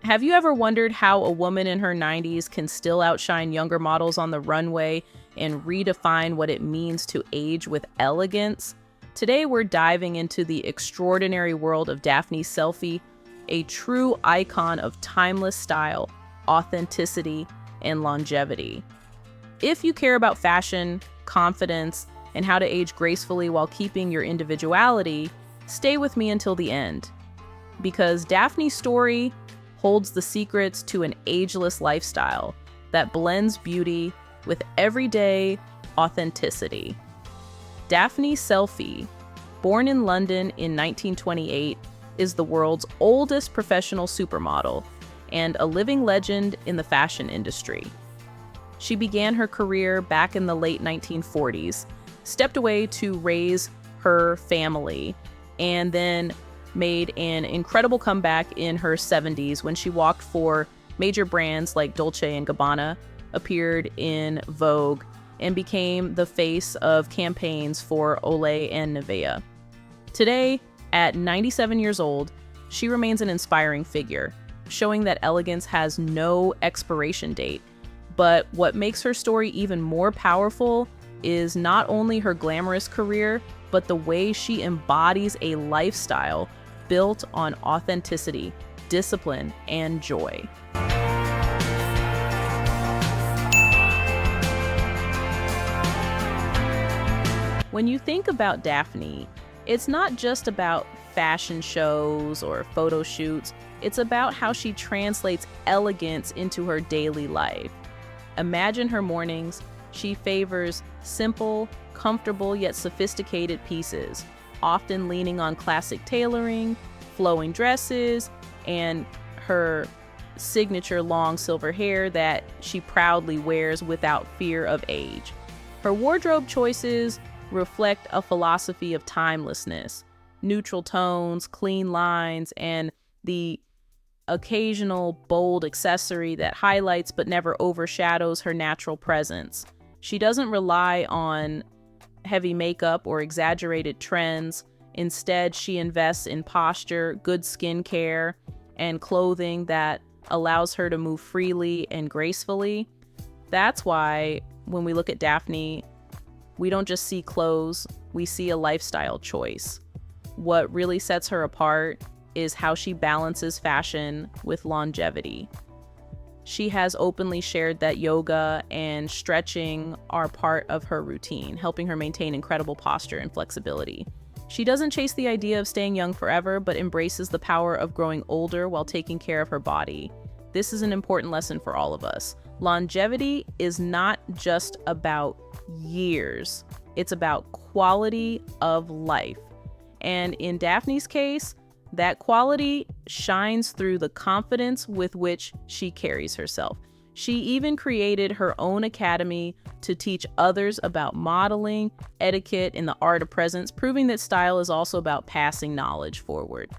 Have you ever wondered how a woman in her 90s can still outshine younger models on the runway and redefine what it means to age with elegance? Today, we're diving into the extraordinary world of Daphne Selfie, a true icon of timeless style, authenticity, and longevity. If you care about fashion, confidence, and how to age gracefully while keeping your individuality, stay with me until the end. Because Daphne's story holds the secrets to an ageless lifestyle that blends beauty with everyday authenticity. Daphne Selfie, born in London in 1928, is the world's oldest professional supermodel and a living legend in the fashion industry. She began her career back in the late 1940s, stepped away to raise her family, and then made an incredible comeback in her 70s when she walked for major brands like Dolce & Gabbana, appeared in Vogue, and became the face of campaigns for Olay and Nivea. Today, at 97 years old, she remains an inspiring figure, showing that elegance has no expiration date. But what makes her story even more powerful is not only her glamorous career, but the way she embodies a lifestyle built on authenticity, discipline, and joy. When you think about Daphne, it's not just about fashion shows or photo shoots, it's about how she translates elegance into her daily life. Imagine her mornings. She favors simple, comfortable, yet sophisticated pieces, often leaning on classic tailoring, flowing dresses, and her signature long silver hair that she proudly wears without fear of age. Her wardrobe choices reflect a philosophy of timelessness, neutral tones, clean lines, and the occasional bold accessory that highlights but never overshadows her natural presence. She doesn't rely on heavy makeup or exaggerated trends. Instead, she invests in posture, good skincare, and clothing that allows her to move freely and gracefully. That's why when we look at Daphne, we don't just see clothes, we see a lifestyle choice. What really sets her apart is how she balances fashion with longevity. She has openly shared that yoga and stretching are part of her routine, helping her maintain incredible posture and flexibility. She doesn't chase the idea of staying young forever, but embraces the power of growing older while taking care of her body. This is an important lesson for all of us. Longevity is not just about years, it's about quality of life. And in Daphne's case, that quality shines through the confidence with which she carries herself. She even created her own academy to teach others about modeling, etiquette, and the art of presence, proving that style is also about passing knowledge forward.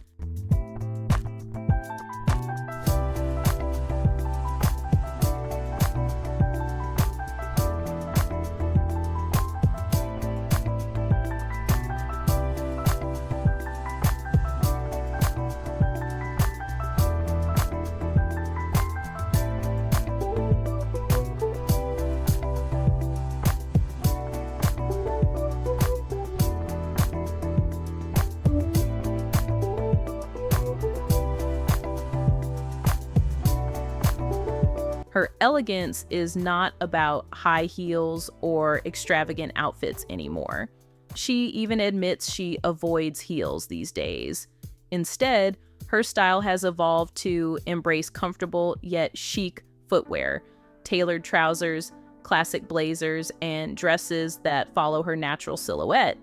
Her elegance is not about high heels or extravagant outfits anymore. She even admits she avoids heels these days. Instead, her style has evolved to embrace comfortable yet chic footwear, tailored trousers, classic blazers, and dresses that follow her natural silhouette.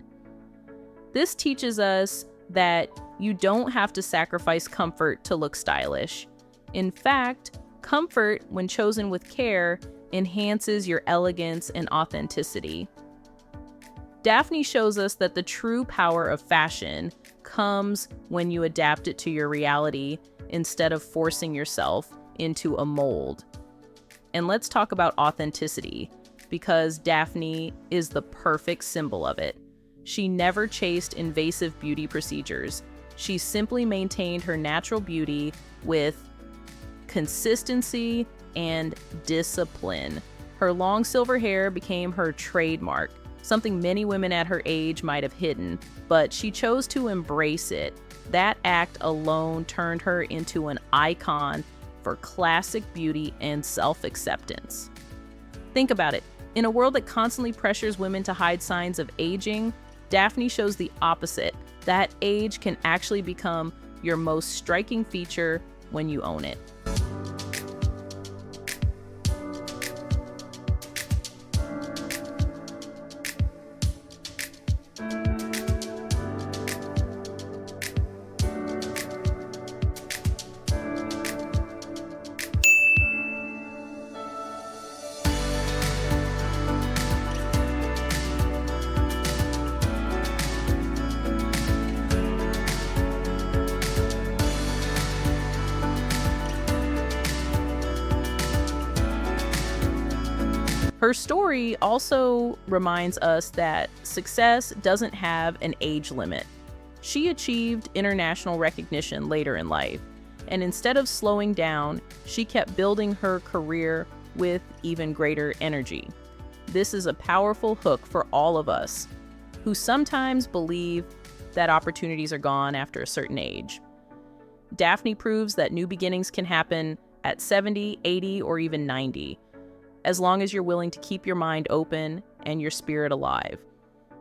This teaches us that you don't have to sacrifice comfort to look stylish. In fact, comfort, when chosen with care, enhances your elegance and authenticity. Daphne shows us that the true power of fashion comes when you adapt it to your reality instead of forcing yourself into a mold. And let's talk about authenticity, because Daphne is the perfect symbol of it. She never chased invasive beauty procedures. She simply maintained her natural beauty with consistency, and discipline. Her long silver hair became her trademark, something many women at her age might have hidden, but she chose to embrace it. That act alone turned her into an icon for classic beauty and self-acceptance. Think about it. In a world that constantly pressures women to hide signs of aging, Daphne shows the opposite, that age can actually become your most striking feature when you own it. Her story also reminds us that success doesn't have an age limit. She achieved international recognition later in life, and instead of slowing down, she kept building her career with even greater energy. This is a powerful hook for all of us who sometimes believe that opportunities are gone after a certain age. Daphne proves that new beginnings can happen at 70, 80, or even 90. As long as you're willing to keep your mind open and your spirit alive.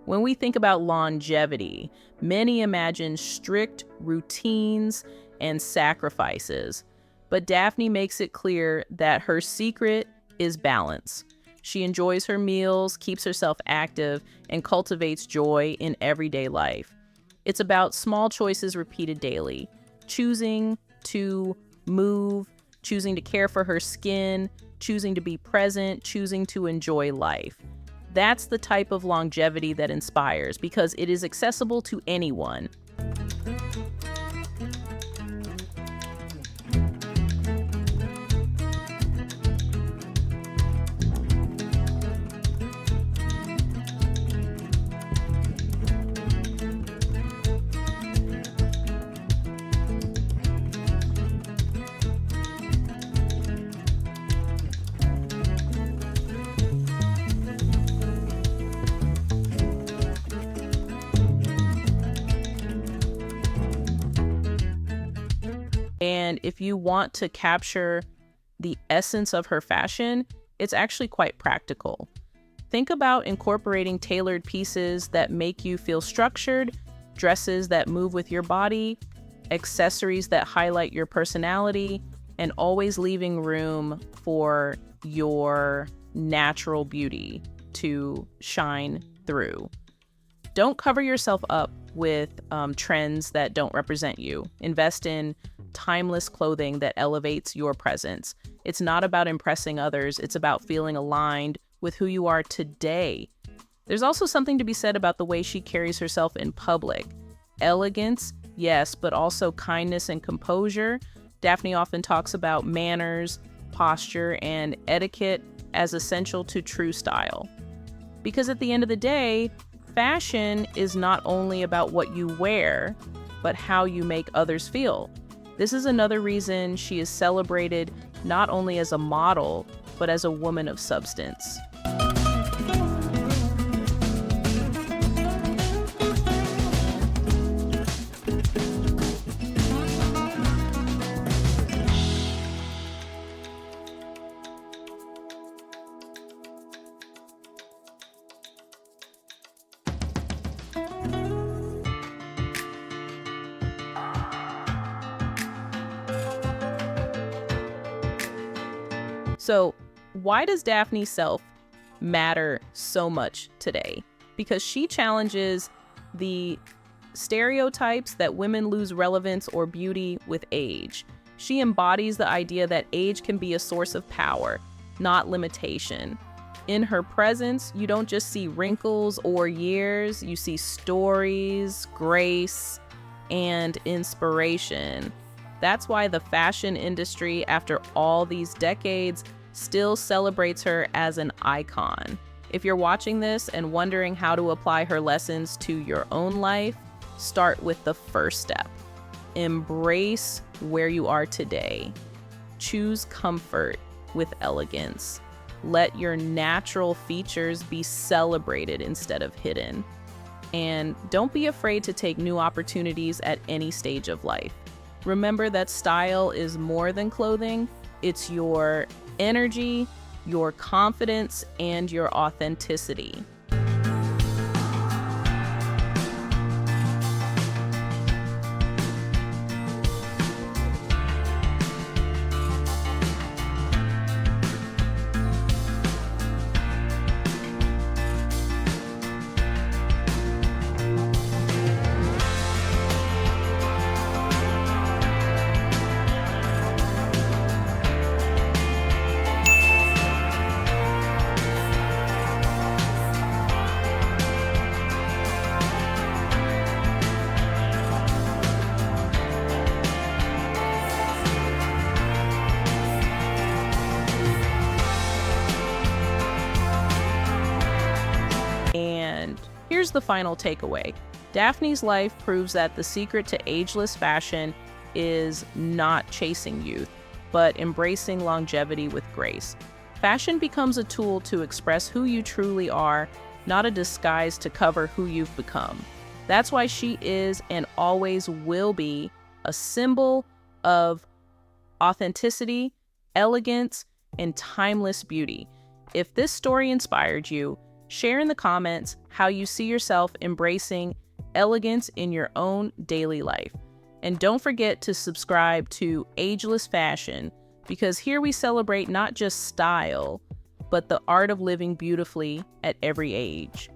When we think about longevity, many imagine strict routines and sacrifices, but Daphne makes it clear that her secret is balance. She enjoys her meals, keeps herself active, and cultivates joy in everyday life. It's about small choices repeated daily, choosing to move, choosing to care for her skin, choosing to be present, choosing to enjoy life. That's the type of longevity that inspires because it is accessible to anyone. And if you want to capture the essence of her fashion, it's actually quite practical. Think about incorporating tailored pieces that make you feel structured, dresses that move with your body, accessories that highlight your personality, and always leaving room for your natural beauty to shine through. Don't cover yourself up with trends that don't represent you. Invest in timeless clothing that elevates your presence. It's not about impressing others. It's about feeling aligned with who you are today. There's also something to be said about the way she carries herself in public. Elegance, yes, but also kindness and composure. Daphne often talks about manners, posture, and etiquette as essential to true style. Because at the end of the day, fashion is not only about what you wear, but how you make others feel. This is another reason she is celebrated not only as a model, but as a woman of substance. So why does Daphne's self matter so much today? Because she challenges the stereotypes that women lose relevance or beauty with age. She embodies the idea that age can be a source of power, not limitation. In her presence, you don't just see wrinkles or years, you see stories, grace, and inspiration. That's why the fashion industry, after all these decades, still celebrates her as an icon. If you're watching this and wondering how to apply her lessons to your own life, start with the first step. Embrace where you are today. Choose comfort with elegance. Let your natural features be celebrated instead of hidden. And don't be afraid to take new opportunities at any stage of life. Remember that style is more than clothing. It's your energy, your confidence, and your authenticity. And here's the final takeaway. Daphne's life proves that the secret to ageless fashion is not chasing youth, but embracing longevity with grace. Fashion becomes a tool to express who you truly are, not a disguise to cover who you've become. That's why she is and always will be a symbol of authenticity, elegance, and timeless beauty. If this story inspired you, share in the comments how you see yourself embracing elegance in your own daily life. And don't forget to subscribe to Ageless Fashion, because here we celebrate not just style, but the art of living beautifully at every age.